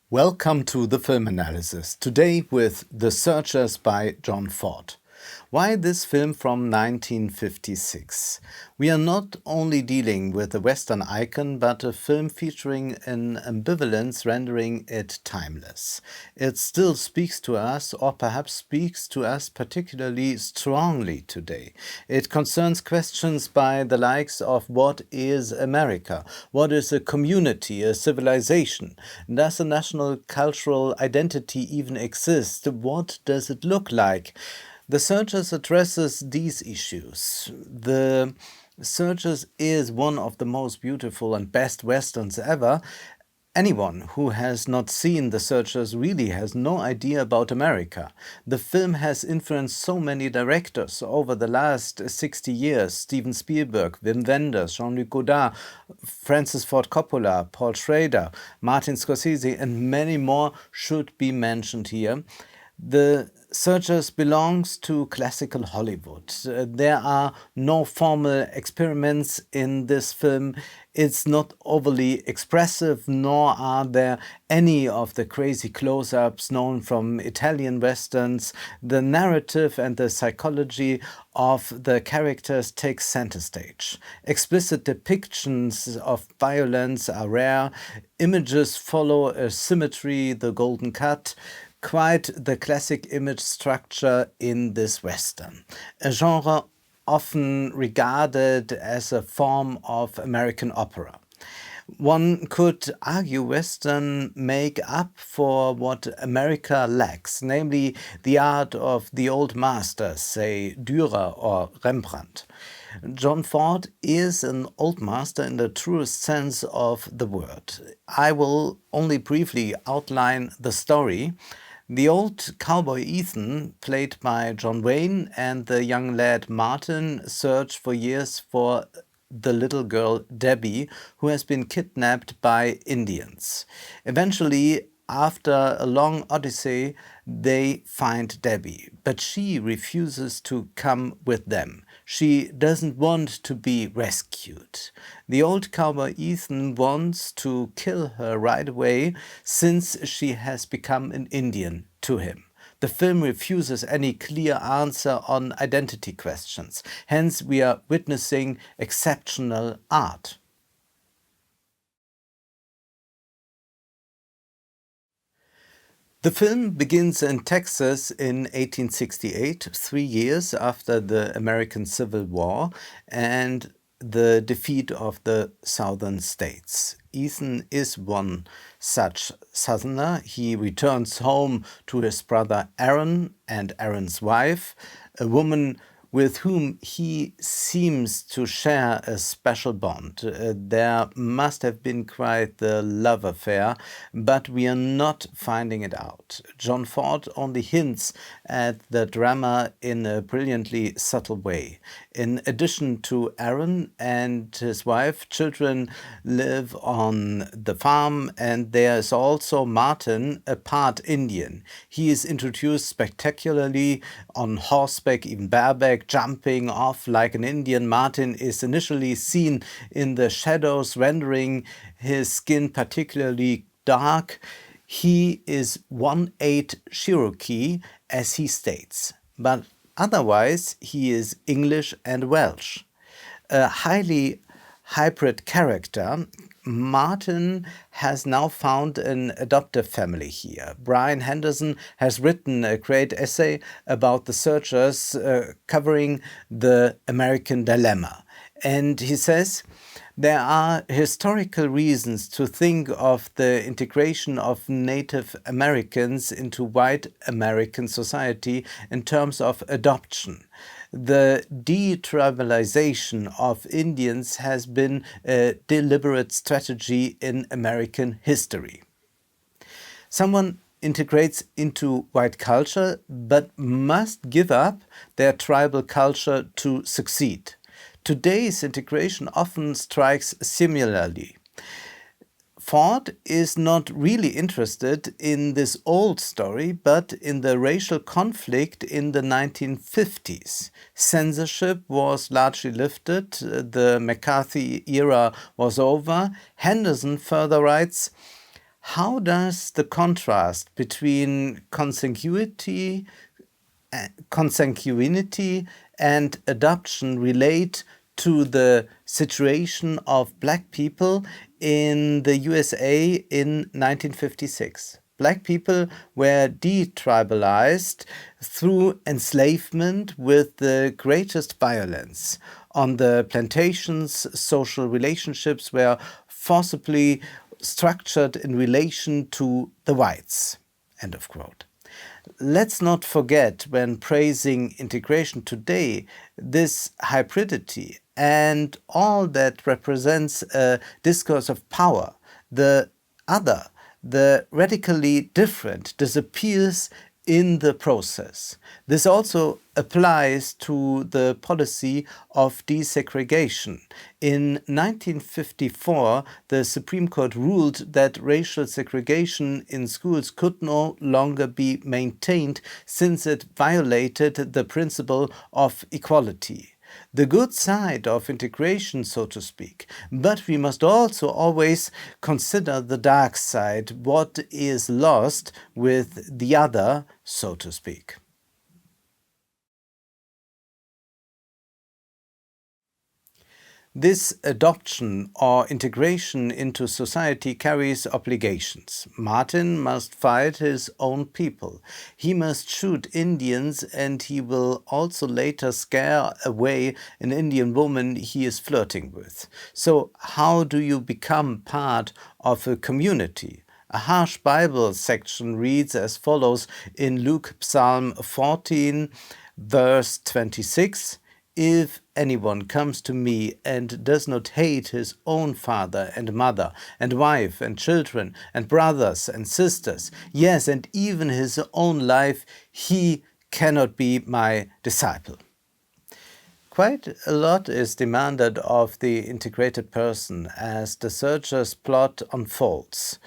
Welcome to the film analysis, today with The Searchers by John Ford. Why this film from 1956? We are not only dealing with a Western icon, but a film featuring an ambivalence rendering it timeless. It still speaks to us, or perhaps speaks to us particularly strongly today. It concerns questions by the likes of what is America? What is a community, a civilization? Does a national cultural identity even exist? What does it look like? The Searchers addresses these issues. The Searchers is one of the most beautiful and best westerns ever. Anyone who has not seen The Searchers really has no idea about America. The film has influenced so many directors over the last 60 years. Steven Spielberg, Wim Wenders, Jean-Luc Godard, Francis Ford Coppola, Paul Schrader, Martin Scorsese and many more should be mentioned here. The Searchers belongs to classical Hollywood. There are no formal experiments in this film. It's not overly expressive, nor are there any of the crazy close-ups known from Italian westerns. The narrative and the psychology of the characters take center stage. Explicit depictions of violence are rare. Images follow a symmetry, the golden cut. Quite the classic image structure in this Western, a genre often regarded as a form of American opera. One could argue Western make up for what America lacks, namely the art of the old masters, say Dürer or Rembrandt. John Ford is an old master in the truest sense of the word. I will only briefly outline the story. The old cowboy Ethan, played by John Wayne, and the young lad Martin search for years for the little girl Debbie, who has been kidnapped by Indians. Eventually, after a long odyssey, they find Debbie, but she refuses to come with them. She doesn't want to be rescued. The old cowboy Ethan wants to kill her right away since she has become an Indian to him. The film refuses any clear answer on identity questions. Hence, we are witnessing exceptional art. The film begins in Texas in 1868, 3 years after the American Civil War and the defeat of the southern states. Ethan is one such southerner. He returns home to his brother Aaron and Aaron's wife, a woman with whom he seems to share a special bond. There must have been quite the love affair, but we are not finding it out. John Ford only hints at the drama in a brilliantly subtle way. In addition to Aaron and his wife, children live on the farm, and there is also Martin, a part Indian. He is introduced spectacularly on horseback, even bareback, jumping off like an Indian. Martin is initially seen in the shadows, rendering his skin particularly dark. He is 1/8 Cherokee, as he states, but otherwise he is English and Welsh. A highly hybrid character, Martin has now found an adoptive family here. Brian Henderson has written a great essay about the Searchers covering the American dilemma. And he says, there are historical reasons to think of the integration of Native Americans into white American society in terms of adoption. The detribalization of Indians has been a deliberate strategy in American history. Someone integrates into white culture but must give up their tribal culture to succeed. Today's integration often strikes similarly. Ford is not really interested in this old story, but in the racial conflict in the 1950s. Censorship was largely lifted, the McCarthy era was over. Henderson further writes, how does the contrast between consanguinity and adoption relate to the situation of black people in the USA in 1956? Black people were detribalized through enslavement with the greatest violence. On the plantations, social relationships were forcibly structured in relation to the whites. End of quote. Let's not forget, when praising integration today, this hybridity and all that represents a discourse of power. The other, the radically different, disappears in the process. This also applies to the policy of desegregation. In 1954, the Supreme Court ruled that racial segregation in schools could no longer be maintained since it violated the principle of equality. The good side of integration, so to speak. But we must also always consider the dark side, what is lost with the other, so to speak. This adoption or integration into society carries obligations. Martin must fight his own people. He must shoot Indians, and he will also later scare away an Indian woman he is flirting with. So how do you become part of a community? A harsh Bible section reads as follows in Luke Psalm 14, verse 26. If anyone comes to me and does not hate his own father and mother and wife and children and brothers and sisters, yes, and even his own life, he cannot be my disciple. Quite a lot is demanded of the integrated person as the searcher's plot unfolds.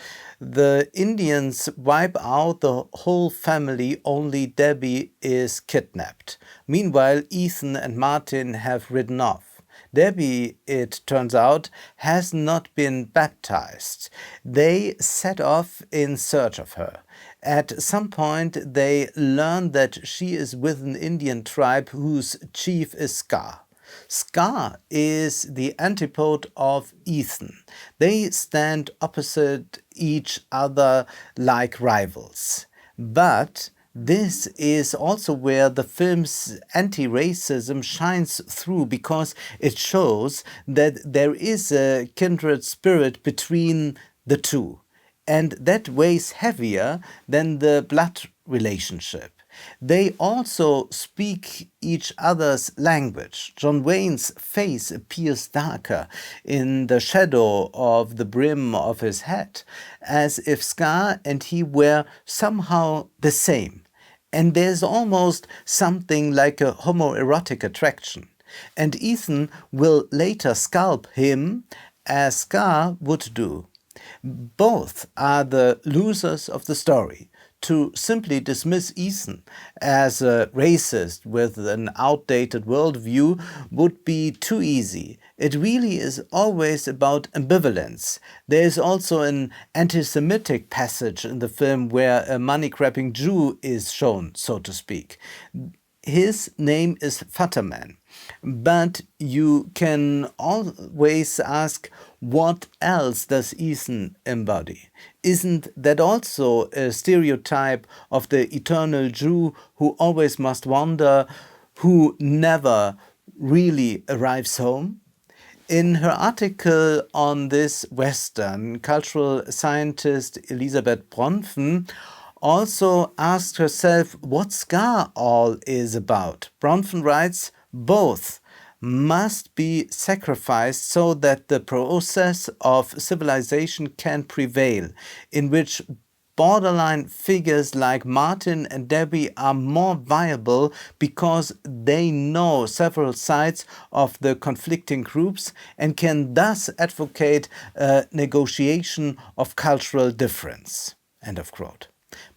The Indians wipe out the whole family, only Debbie is kidnapped. Meanwhile, Ethan and Martin have ridden off. Debbie, it turns out, has not been baptized. They set off in search of her. At some point, they learn that she is with an Indian tribe whose chief is Scar. Scar is the antipode of Ethan. They stand opposite each other like rivals. But this is also where the film's anti-racism shines through, because it shows that there is a kindred spirit between the two. And that weighs heavier than the blood relationship. They also speak each other's language. John Wayne's face appears darker in the shadow of the brim of his hat, as if Scar and he were somehow the same. And there's almost something like a homoerotic attraction. And Ethan will later scalp him, as Scar would do. Both are the losers of the story. To simply dismiss Ethan as a racist with an outdated worldview would be too easy. It really is always about ambivalence. There is also an anti-Semitic passage in the film where a money-grabbing Jew is shown, so to speak. His name is Futterman. But you can always ask, what else does Ethan embody? Isn't that also a stereotype of the eternal Jew who always must wander, who never really arrives home? In her article on this Western, cultural scientist Elisabeth Bronfen also asked herself what Scar all is about. Bronfen writes, both must be sacrificed so that the process of civilization can prevail, in which borderline figures like Martin and Debbie are more viable because they know several sides of the conflicting groups and can thus advocate a negotiation of cultural difference. End of quote.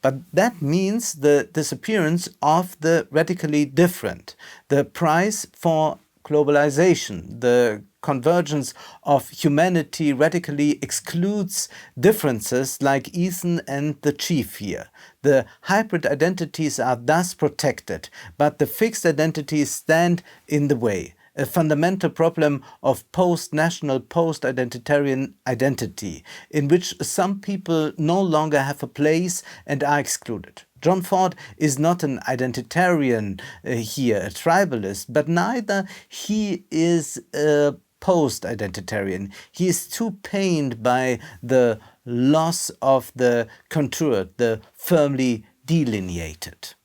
But that means the disappearance of the radically different, the price for globalization, the convergence of humanity radically excludes differences like Ethan and the chief here. The hybrid identities are thus protected, but the fixed identities stand in the way. A fundamental problem of post-national, post-identitarian identity, in which some people no longer have a place and are excluded. John Ford is not an identitarian here, a tribalist, but neither he is a post-identitarian. He is too pained by the loss of the contoured, the firmly delineated.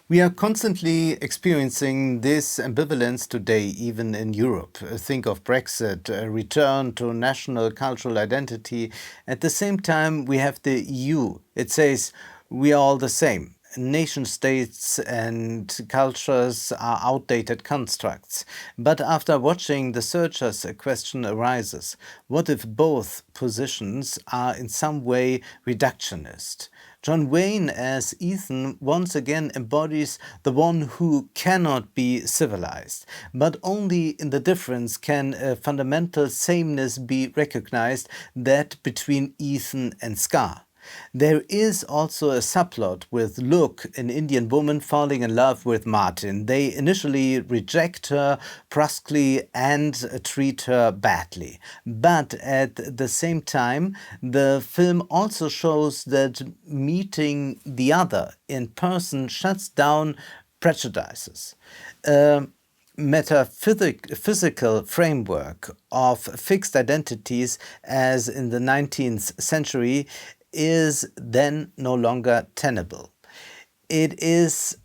We are constantly experiencing this ambivalence today, even in Europe. Think of Brexit, a return to national cultural identity. At the same time, we have the EU. It says we are all the same. Nation states and cultures are outdated constructs. But after watching The Searchers, a question arises. What if both positions are in some way reductionist? John Wayne as Ethan once again embodies the one who cannot be civilized, but only in the difference can a fundamental sameness be recognized, that between Ethan and Scar. There is also a subplot with Luke, an Indian woman falling in love with Martin. They initially reject her brusquely and treat her badly. But at the same time, the film also shows that meeting the other in person shuts down prejudices. Metaphysical framework of fixed identities, as in the 19th century, is then no longer tenable. It is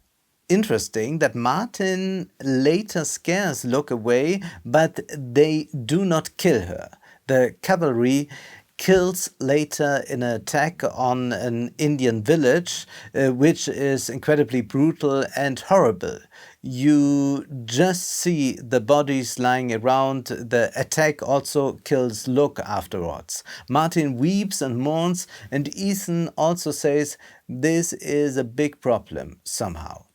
interesting that Martin later scares Luke away, but they do not kill her. The cavalry kills later in an attack on an Indian village, which is incredibly brutal and horrible. You just see the bodies lying around. The attack also kills Luke afterwards. Martin weeps and mourns, and Ethan also says this is a big problem somehow.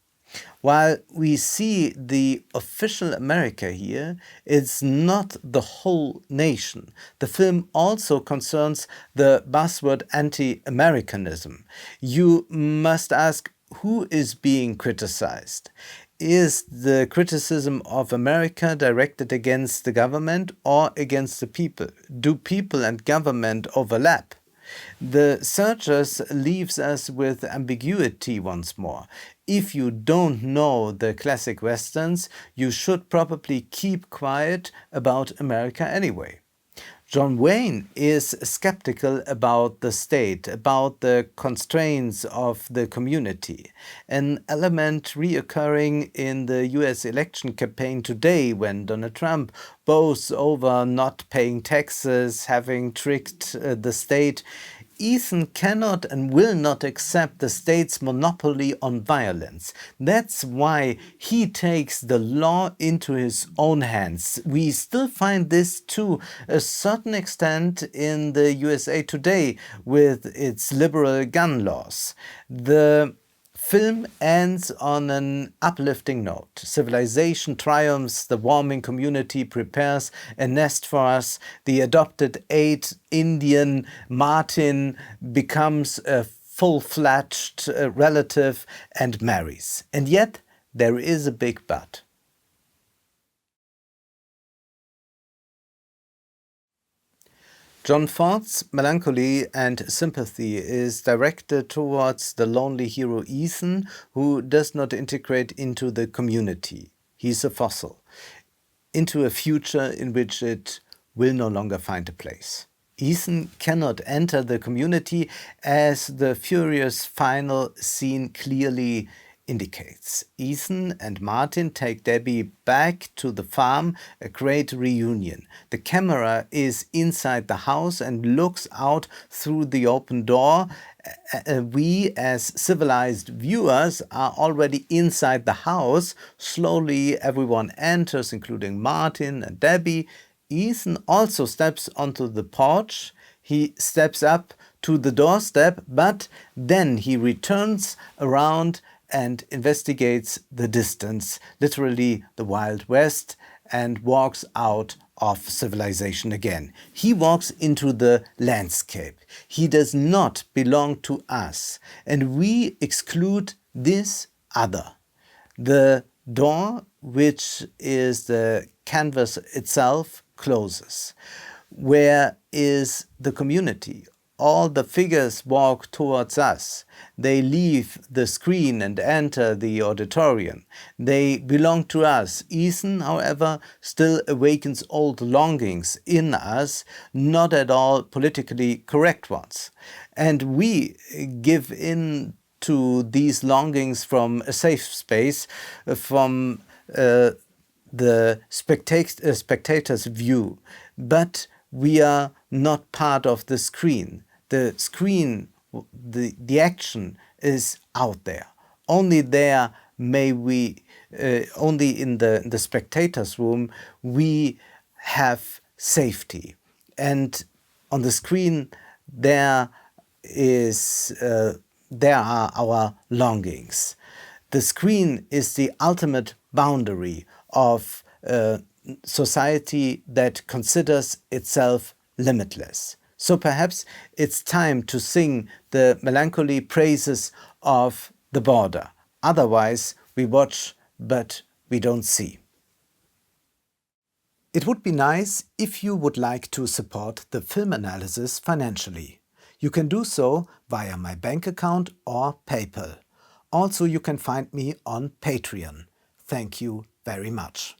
While we see the official America here, it's not the whole nation. The film also concerns the buzzword anti-Americanism. You must ask, who is being criticized? Is the criticism of America directed against the government or against the people? Do people and government overlap? The Searchers leaves us with ambiguity once more. If you don't know the classic westerns, you should probably keep quiet about America anyway. John Wayne is skeptical about the state, about the constraints of the community, an element reoccurring in the US election campaign today when Donald Trump boasts over not paying taxes, having tricked the state. Ethan cannot and will not accept the state's monopoly on violence. That's why he takes the law into his own hands. We still find this to a certain extent in the USA today with its liberal gun laws. The film ends on an uplifting note. Civilization triumphs, the warming community prepares a nest for us, the adopted 8 Indian Martin becomes a full-fledged relative and marries. And yet there is a big but. John Ford's Melancholy and Sympathy is directed towards the lonely hero Ethan, who does not integrate into the community. He's a fossil, into a future in which it will no longer find a place. Ethan cannot enter the community, as the furious final scene clearly indicates. Ethan and Martin take Debbie back to the farm, a great reunion. The camera is inside the house and looks out through the open door. We, as civilized viewers, are already inside the house. Slowly everyone enters, including Martin and Debbie. Ethan also steps onto the porch. He steps up to the doorstep, but then he returns around and investigates the distance, literally the Wild West, and walks out of civilization again. He walks into the landscape. He does not belong to us, and we exclude this other. The door, which is the canvas itself, closes. Where is the community? All the figures walk towards us. They leave the screen and enter the auditorium. They belong to us. Ethan, however, still awakens old longings in us, not at all politically correct ones. And we give in to these longings from a safe space, from the spectator's view. But we are not part of the screen. The screen, the action is out there. Only there may we, only in the spectator's room, we have safety. And on the screen, there are our longings. The screen is the ultimate boundary of a society that considers itself limitless. So perhaps it's time to sing the melancholy praises of the border. Otherwise, we watch, but we don't see. It would be nice if you would like to support the film analysis financially. You can do so via my bank account or PayPal. Also, you can find me on Patreon. Thank you very much.